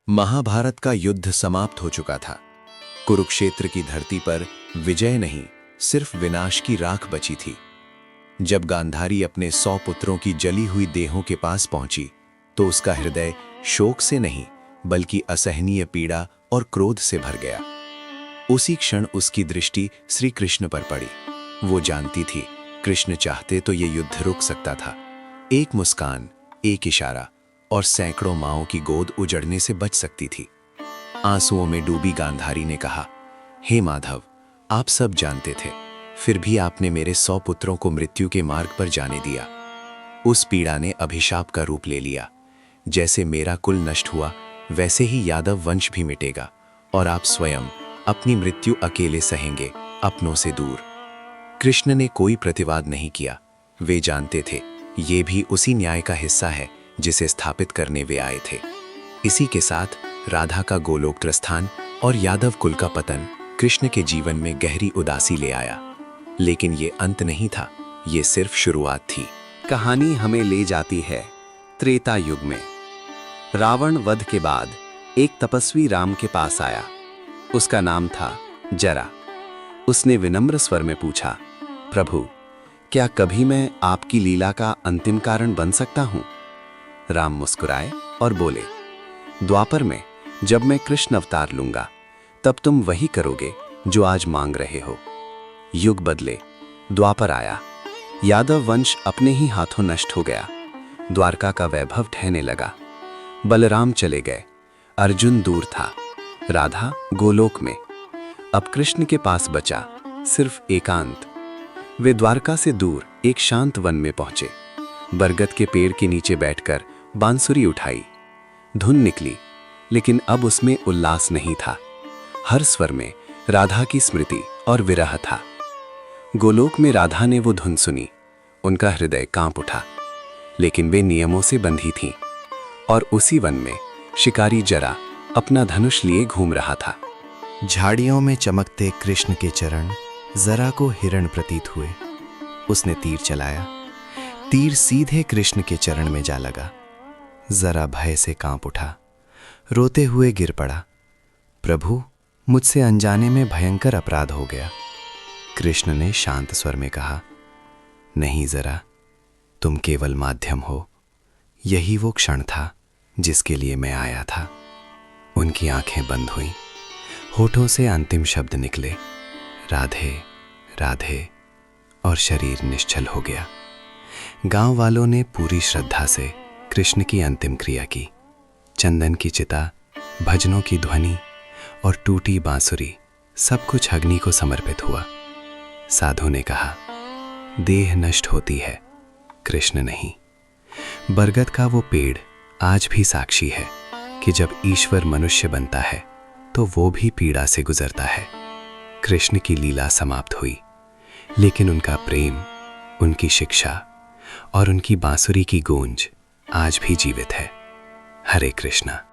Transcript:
महाभारत का युद्ध समाप्त हो चुका था। कुरुक्षेत्र की धरती पर विजय नहीं, सिर्फ विनाश की राख बची थी। जब गांधारी अपने 100 पुत्रों की जली हुई देहों के पास पहुंची, तो उसका हृदय शोक से नहीं, बल्कि असहनीय पीड़ा और क्रोध से भर गया। उसी क्षण उसकी दृष्टि श्री कृष्ण पर पड़ी। वो जानती थी, कृष्ण चाहते तो ये युद्ध रुक सकता था। एक मुस्कान, एक इशारा और सैकड़ों माओं की गोद उजड़ने से बच सकती थी। आंसुओं में डूबी गांधारी ने कहा, हे माधव, आप सब जानते थे, फिर भी आपने मेरे 100 पुत्रों को मृत्यु के मार्ग पर जाने दिया। उस पीड़ा ने अभिशाप का रूप ले लिया। जैसे मेरा कुल नष्ट हुआ, वैसे ही यादव वंश भी मिटेगा और आप स्वयं अपनी मृत्यु अकेले सहेंगे, अपनों से दूर। कृष्ण ने कोई प्रतिवाद नहीं किया। वे जानते थे, ये भी उसी न्याय का हिस्सा है जिसे स्थापित करने वे आए थे। इसी के साथ राधा का गोलोक प्रस्थान और यादव कुल का पतन कृष्ण के जीवन में गहरी उदासी ले आया। लेकिन ये अंत नहीं था, ये सिर्फ शुरुआत थी। कहानी हमें ले जाती है त्रेता युग में। रावण वध के बाद एक तपस्वी राम के पास आया। उसका नाम था जरा। उसने विनम्र स्वर में पूछा, प्रभु, क्या कभी मैं आपकी लीला का अंतिम कारण बन सकता हूं? राम मुस्कुराए और बोले, द्वापर में जब मैं कृष्ण अवतार लूंगा, तब तुम वही करोगे जो आज मांग रहे हो। युग बदले, द्वापर आया। यादव वंश अपने ही हाथों नष्ट हो गया। द्वारका का वैभव ढहने लगा। बलराम चले गए। अर्जुन दूर था, राधा गोलोक में। अब कृष्ण के पास बचा सिर्फ एकांत। वे द्वारका से दूर एक शांत वन में पहुंचे। बरगद के पेड़ के नीचे बैठकर बांसुरी उठाई। धुन निकली, लेकिन अब उसमें उल्लास नहीं था। हर स्वर में राधा की स्मृति और विरह था। गोलोक में राधा ने वो धुन सुनी। उनका हृदय कांप उठा, लेकिन वे नियमों से बंधी थीं। और उसी वन में शिकारी जरा अपना धनुष लिए घूम रहा था। झाड़ियों में चमकते कृष्ण के चरण जरा को हिरण प्रतीत हुए। उसने तीर चलाया। तीर सीधे कृष्ण के चरण में जा लगा। जरा भय से कांप उठा, रोते हुए गिर पड़ा। प्रभु, मुझसे अनजाने में भयंकर अपराध हो गया। कृष्ण ने शांत स्वर में कहा, नहीं जरा, तुम केवल माध्यम हो। यही वो क्षण था जिसके लिए मैं आया था। उनकी आंखें बंद हुईं। होठों से अंतिम शब्द निकले, राधे राधे, और शरीर निश्चल हो गया। गांव वालों ने पूरी श्रद्धा से कृष्ण की अंतिम क्रिया की। चंदन की चिता, भजनों की ध्वनि और टूटी बांसुरी, सब कुछ अग्नि को समर्पित हुआ। साधु ने कहा, देह नष्ट होती है, कृष्ण नहीं। बरगद का वो पेड़ आज भी साक्षी है कि जब ईश्वर मनुष्य बनता है तो वो भी पीड़ा से गुजरता है। कृष्ण की लीला समाप्त हुई, लेकिन उनका प्रेम, उनकी शिक्षा और उनकी बांसुरी की गूंज आज भी जीवित है। हरे कृष्णा।